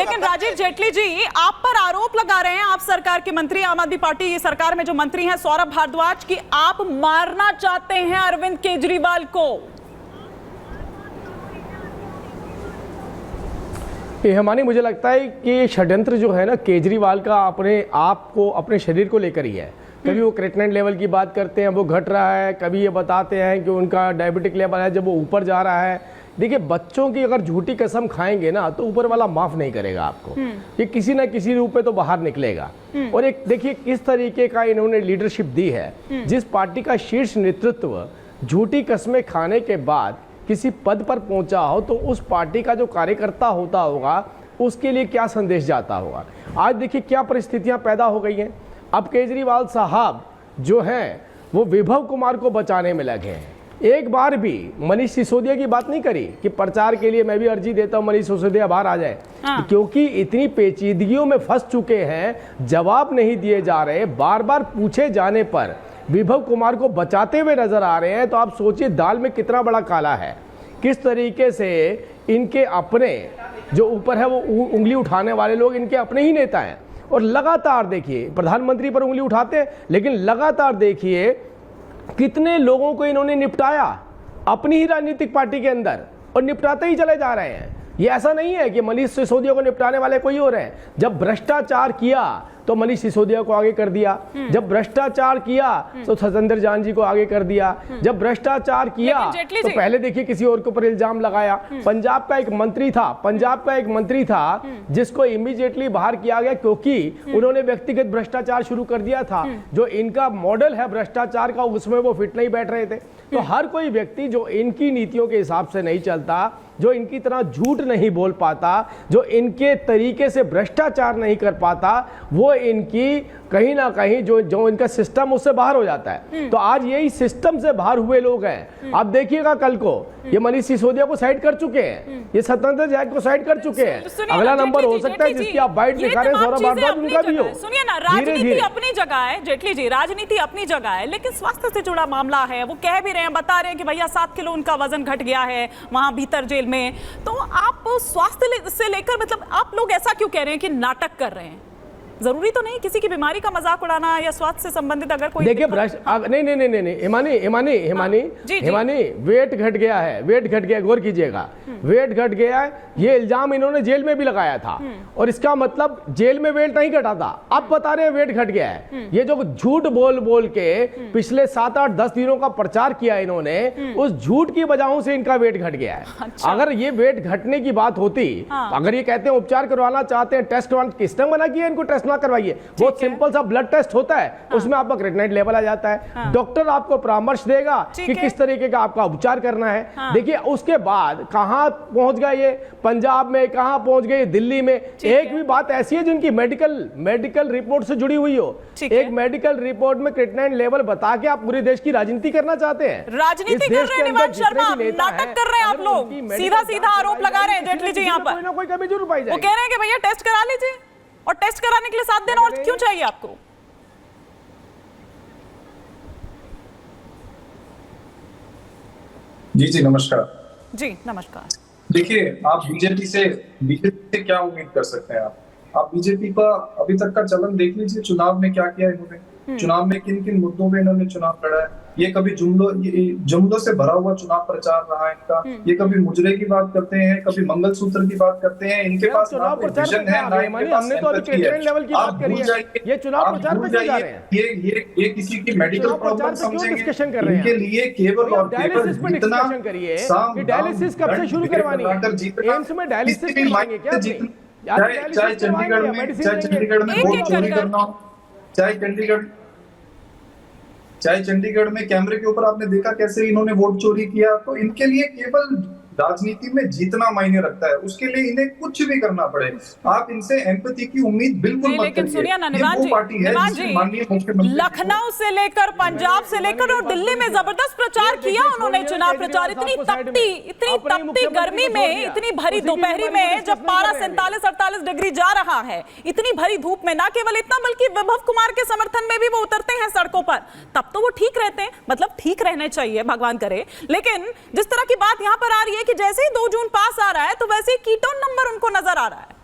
लेकिन राजीव जेटली जी, आप पर आरोप लगा रहे हैं, आप सरकार के मंत्री, आम आदमी पार्टी सरकार में जो मंत्री हैं सौरभ भारद्वाज, कि आप मारना चाहते हैं अरविंद केजरीवाल को। ये हमारी, मुझे लगता है कि षड्यंत्र जो है ना केजरीवाल का अपने आप को, अपने शरीर को लेकर ही है। कभी वो क्रिएटिनिन लेवल की बात करते हैं, वो घट रहा है, कभी ये बताते हैं कि उनका डायबिटिक लेवल है जब वो ऊपर जा रहा है। देखिए, बच्चों की अगर झूठी कसम खाएंगे ना तो ऊपर वाला माफ नहीं करेगा आपको, ये किसी ना किसी रूप में तो बाहर निकलेगा। और एक देखिए किस तरीके का इन्होंने लीडरशिप दी है, जिस पार्टी का शीर्ष नेतृत्व झूठी कस्में खाने के बाद किसी पद पर पहुंचा हो तो उस पार्टी का जो कार्यकर्ता होता होगा उसके लिए क्या संदेश जाता होगा। आज देखिए क्या परिस्थितियां पैदा हो गई हैं। अब केजरीवाल साहब जो हैं वो विभव कुमार को बचाने में लगे हैं। एक बार भी मनीष सिसोदिया की बात नहीं करी कि प्रचार के लिए मैं भी अर्जी देता हूं मनीष सिसोदिया बाहर आ जाए, क्योंकि इतनी पेचीदगियों में फंस चुके हैं, जवाब नहीं दिए जा रहे, बार बार पूछे जाने पर विभव कुमार को बचाते हुए नजर आ रहे हैं। तो आप सोचिए दाल में कितना बड़ा काला है, किस तरीके से इनके अपने जो ऊपर है वो उंगली उठाने वाले लोग इनके अपने ही नेता हैं। और लगातार देखिए प्रधानमंत्री पर उंगली उठाते हैं, लेकिन लगातार देखिए कितने लोगों को इन्होंने निपटाया अपनी ही राजनीतिक पार्टी के अंदर, और निपटाते ही चले जा रहे हैं। ये ऐसा नहीं है कि मनीष सिसोदिया को निपटाने वाले कोई और हैं। जब भ्रष्टाचार किया तो मनीष सिसोदिया को आगे कर दिया, जब भ्रष्टाचार किया तो सतेंद्र जान जी को आगे कर दिया, जब भ्रष्टाचार किया तो पहले देखिए किसी और के ऊपर इल्जाम लगाया। पंजाब का एक मंत्री था जिसको इमीडिएटली बाहर किया गया क्योंकि उन्होंने व्यक्तिगत भ्रष्टाचार शुरू कर दिया था। जो इनका मॉडल है भ्रष्टाचार का उसमें वो फिट नहीं बैठ रहे थे। तो हर कोई व्यक्ति जो इनकी नीतियों के हिसाब से नहीं चलता, जो इनकी तरह झूठ नहीं बोल पाता, जो इनके तरीके से भ्रष्टाचार नहीं कर पाता, वो इनकी कहीं ना कहीं जो इनका सिस्टम उससे बाहर हो जाता है। तो आज यही सिस्टम से बाहर हुए लोग हैं। आप देखिएगा कल को ये मनीष सिसोदिया को साइड कर चुके हैं, ये सतेंद्र जैन को साइड कर चुके हैं। अगला नंबर हो सकता है जिसकी आप बाइट दिखा रहे हैं सौरभ भारद्वाज, उनका भी हो। सुनिए ना, राजनीति अपनी जगह है जेटली जी, राजनीति अपनी जगह है, लेकिन स्वास्थ्य से जुड़ा मामला है। वो कह भी रहे हैं, बता रहे हैं कि भैया 7 किलो उनका वजन घट गया है वहां भीतर जेल में। तो आप स्वास्थ्य से लेकर, मतलब आप लोग ऐसा क्यों कह रहे हैं कि नाटक कर रहे हैं? जरूरी तो नहीं किसी की बीमारी का मजाक उड़ाना या स्वास्थ्य से संबंधित अगर कोई देखिए नहीं हिमानी वेट घट गया है, वेट घट गया, गौर कीजिएगा, वेट घट गया है। ये इल्जाम इन्होंने जेल में भी लगाया था और इसका मतलब जेल में वेट नहीं घटा था। अब बता रहे हैं वेट घट गया है। ये जो झूठ बोल के पिछले 7, 8, 10 दिनों का प्रचार किया इन्होंने, उस झूठ की वजहों से इनका वेट घट गया है। अच्छा। अगर ये वेट घटने की बात होती, अगर ये कहते हैं उपचार करवाना चाहते हैं, टेस्ट करवाना, किसने मना किया इनको टेस्ट करवाइए? बहुत सिंपल सा ब्लड टेस्ट होता है, उसमें आपका क्रिएटिनिन लेवल आ जाता है। डॉक्टर आपको परामर्श देगा कि किस तरीके का आपका उपचार करना है। देखिए उसके बाद कहां पहुंच गए ये, पंजाब में, कहां पहुंच गए दिल्ली में। एक भी बात ऐसी है जिनकी मेडिकल रिपोर्ट से जुड़ी हुई हो। एक मेडिकल रिपोर्ट में क्रिएटिनिन लेवल बता के आप पूरे देश की राजनीति करना चाहते हैं? राजनीति कर रहे हैं निवास शर्मा, नाटक कर रहे हैं आप लोग, सीधा आरोप लगा रहे हैं जेटली जी। यहाँ पर कोई ना कोई कमी जरूर पाई जाएगी। वो कह रहे हैं कि भैया टेस्ट करा लीजिए, और टेस्ट कराने के लिए 7 दिन और क्यों चाहिए आपको? जी नमस्कार। जी नमस्कार। देखिए, आप बीजेपी से क्या उम्मीद कर सकते हैं? आप बीजेपी का अभी तक का चलन देख लीजिए। चुनाव में क्या किया इन्होंने, चुनाव में किन किन मुद्दों में इन्होंने चुनाव लड़ा है। ये कभी जुमलों से भरा हुआ चुनाव प्रचार रहा है इनका। ये कभी मुजरे की बात करते हैं, कभी मंगलसूत्र की बात करते हैं। इनके पास चुनाव प्रचार हमने तो अभी क्रिएटिनिन लेवल की बात करी है। ये चुनाव प्रचार पे क्यों जा रहे हैं? ये किसी की मेडिकल प्रॉब्लम समझेंगे, डिस्कशन कर रहे हैं। इनके लिए केवल और डायलिसिस पे डिस्कशन करिए कि डायलिसिस कब से शुरू करवानी है। एम्स में डायलिसिस करवाएंगे क्या? चाहे चंडीगढ़ में वोट चोरी करना हो, चाहे चंडीगढ़ में कैमरे के ऊपर आपने देखा कैसे इन्होंने वोट चोरी किया। तो इनके लिए केवल राजनीति में जीतना मायने रखता है, उसके लिए इन्हें कुछ भी करना पड़े। आप इनसे एम्पैथी की उम्मीद बिल्कुल मत करिए। लेकिन सुनिए ना निवास जी, लखनऊ से लेकर पंजाब से लेकर और दिल्ली में जबरदस्त प्रचार किया उन्होंने। चुनाव प्रचार इतनी तपती गर्मी में, इतनी भरी दोपहरी में, जब पारा 47-48 डिग्री जा रहा है, इतनी भरी धूप में, ना केवल इतना बल्कि विभव कुमार के समर्थन में भी वो उतरते हैं सड़कों पर। तब तो वो ठीक रहते हैं, मतलब ठीक रहने चाहिए, भगवान करे। लेकिन जिस तरह की बात यहां पर आ रही है कि जैसे ही 2 जून पास आ रहा है तो वैसे ही कीटोन नंबर उनको नजर आ रहा है।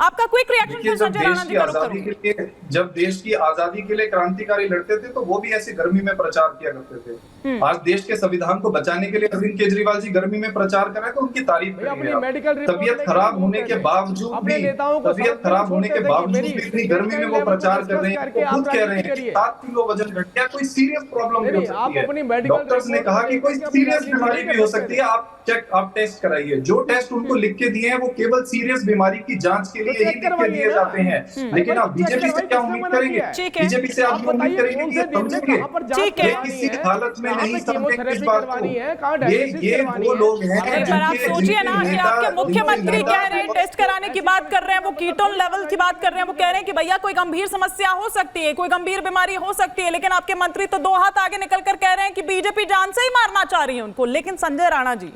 आपका क्विक रिएक्शन देखिए, फिर जब संजय देश राणा की जी का रुख आजादी करूंगी। के लिए जब देश की आजादी के लिए क्रांतिकारी लड़ते थे तो वो भी ऐसे गर्मी में प्रचार किया करते थे। आज देश के संविधान को बचाने के लिए अरविंद केजरीवाल जी गर्मी में प्रचार कर रहे हैं तो उनकी तारीफ भैया, करेंगे अपनी आप। मेडिकल रिपोर्ट तबीयत लेके खराब घूमते होने के थे। बावजूद अपने भी नेताओं को तबीयत समझ खराब होने छोड़ते के थे कि बावजूद मेरी भी इतनी गर्मी में वो मेडिकल प्रचार लेवल कर रहे डिस्कस हैं। करके वो खुद आप कह रहे राजनीति हैं कि करिए। 7 किलो वजन घट गया, कोई सीरियस प्रॉब्लम भी हो नहीं, आप सकती अपनी है। मेडिकल डॉक्टर्स ने रिपोर्ट कहा कि लेके कोई अपनी सीरियस राजनीति बीमारी नहीं भी हो कर सकती है, आप टेस्ट कराइए। जो टेस्ट उनको लिख के दिए हैं वो केवल सीरियस बीमारी की जांच के लिए ही लिख के दिए जाते हैं। लेकिन आप बीजेपी से क्या उम्मीद करेंगे? ठीक है। बीजेपी से आप उम्मीद करेंगे कि ये समझेंगे? ठीक है। ये किसी हालत में नहीं समझेंगे इस बात को। ये वो लोग हैं पर आप सोचिए ना कि आपके मुख्यमंत्री कह रहे हैं टेस्ट कराने की बात कर रहे हैं, वो कीटोन लेवल की बात कर रहे हैं, वो कह रहे हैं कि भैया कोई गंभीर समस्या हो सकती है, कोई गंभीर बीमारी हो सकती है, लेकिन आपके मंत्री तो 2 हाथ आगे निकलकर कह रहे हैं कि बीजेपी जान से ही मारना चाह रही है उनको। लेकिन संजय राणा जी,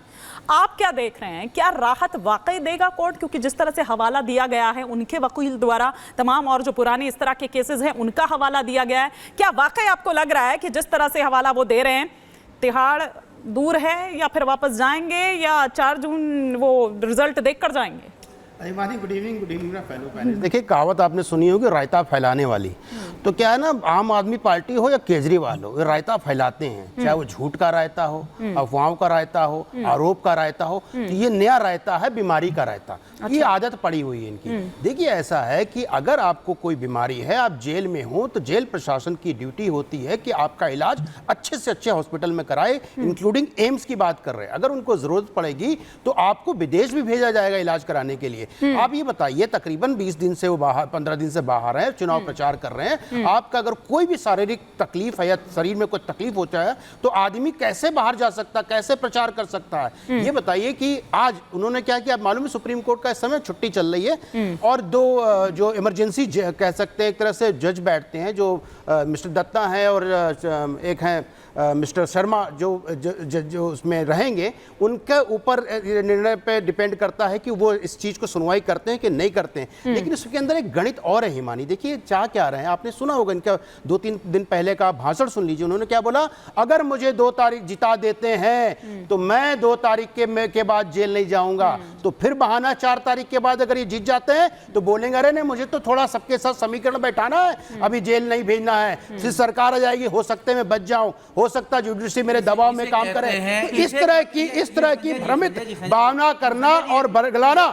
आप क्या देख रहे हैं, क्या राहत वाकई देगा कोर्ट? क्योंकि जिस तरह से हवाला दिया गया है उनके वकील द्वारा तमाम, और जो पुराने इस तरह के केसेस हैं उनका हवाला दिया गया है, क्या वाकई आपको लग रहा है कि जिस तरह से हवाला वो दे रहे हैं, तिहाड़ दूर है या फिर वापस जाएंगे या 4 जून वो रिजल्ट देखकर जाएंगे? Good evening fellow panel. देखिए, कहावत आपने सुनी होगी, रायता फैलाने वाली। तो क्या है ना, आम आदमी पार्टी हो या केजरीवाल हो, ये रायता फैलाते हैं, चाहे वो झूठ का रायता हो, अफवाहों का रायता हो, आरोप का रायता हो। तो ये नया रायता है, बीमारी का रायता। ये आदत पड़ी हुई है इनकी। देखिए, ऐसा है कि अगर आपको कोई बीमारी है, आप जेल में हो, तो जेल प्रशासन की ड्यूटी होती है कि आपका इलाज अच्छे से अच्छे हॉस्पिटल में कराए, इंक्लूडिंग एम्स की बात कर रहे हैं। अगर उनको जरूरत पड़ेगी तो आपको विदेश भी भेजा जाएगा इलाज कराने के लिए। आप ये बताइए, तकरीबन 20 दिन से वो बाहर, 15 दिन से बाहर है, चुनाव प्रचार कर रहे हैं। आपका अगर कोई भी शारीरिक तकलीफ है या शरीर में कोई तकलीफ होता है तो आदमी कैसे बाहर जा सकता, कैसे प्रचार कर सकता है? ये बताइए कि आज उन्होंने क्या किया, आप मालूम है सुप्रीम कोर्ट का इस समय छुट्टी चल रही है और 2 जो इमरजेंसी कह सकते हैं एक तरह से जज बैठते हैं, जो मिस्टर दत्ता हैं और एक हैं मिस्टर शर्मा, जो उसमें रहेंगे, उनके ऊपर निर्णय पे डिपेंड करता है कि वो इस चीज को सुनवाई करते हैं कि नहीं करते हैं। लेकिन उसके अंदर एक गणित और है हिमानी। देखिए, चाह क्या रहे हैं, आपने सुना होगा इनका 2-3 दिन पहले का भाषण सुन लीजिए। उन्होंने क्या बोला, अगर मुझे 2 तारीख जिता देते हैं तो मैं 2 तारीख के बाद जेल नहीं जाऊंगा। तो फिर बहाना 4 तारीख के बाद अगर ये जीत जाते हैं तो बोलेंगे, अरे नहीं, मुझे तो थोड़ा सबके साथ समीकरण बैठाना है, अभी जेल नहीं भेजना है, फिर सरकार आ जाएगी, हो सकता है मैं बच जाऊं, हो सकता है जुडिशरी मेरे दबाव में काम करे। तो इस तरह की भ्रमित भावना करना और बरगलाना,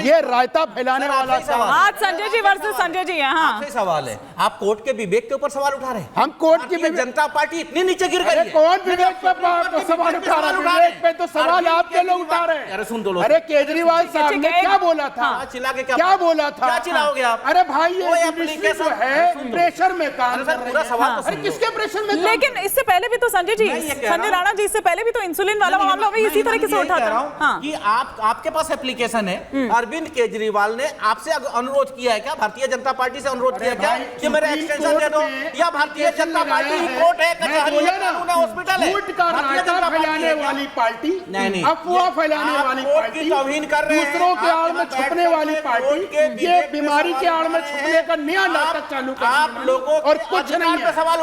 ये रायता फैलाने वाला आज संजय जी वर्सेस संजय जी है। हाँ, आपसे सवाल है, आप कोर्ट के विवेक के ऊपर सवाल उठा रहे हैं। हम कोर्ट की भारतीय जनता पार्टी इतनी नीचे गिर गई है। कौन विवेक पे सवाल उठा रहा है? विवेक पे तो सवाल आपके लोग उठा रहे हैं। अरे सुन दो लोग। अरे केजरीवाल साहब ने क्या बोला था? चिल्ला के क्या बोला था? क्या चिल्लाओगे आप? अरे भाई, वो ये एप्लीकेशन जो है प्रेशर में काम कर रही पूरा सवाल तो है। अरे सुन लो। किसके प्रेशर में? लेकिन इससे पहले भी तो संजय जी, मैं ये कह रहा संजय राणा जी, इससे पहले भी तो इंसुलिन वाला मामला भी इसी तरीके से उठा था। हाँ, कि आपके पास एप्लीकेशन है, अरविंद केजरीवाल ने आपसे अनुरोध किया है क्या, भारतीय जनता पार्टी से अनुरोध किया क्या कि मेरा एक्सटेंशन दे दो, या भारतीय जनता पार्टी ही कोर्ट है, कचहरी है, कानून है, हॉस्पिटल है? भारतीय जनता फैलाने वाली पार्टी, नहीं, अफवाह फैलाने वाली पार्टी, तौहीन कर रहे हैं, दूसरों के आड़ में छुपने वाली पार्टी, ये बीमारी के आड़ में छुपने का नया नाटक चालू कर आप लोगों और कुछ नहीं है। सवाल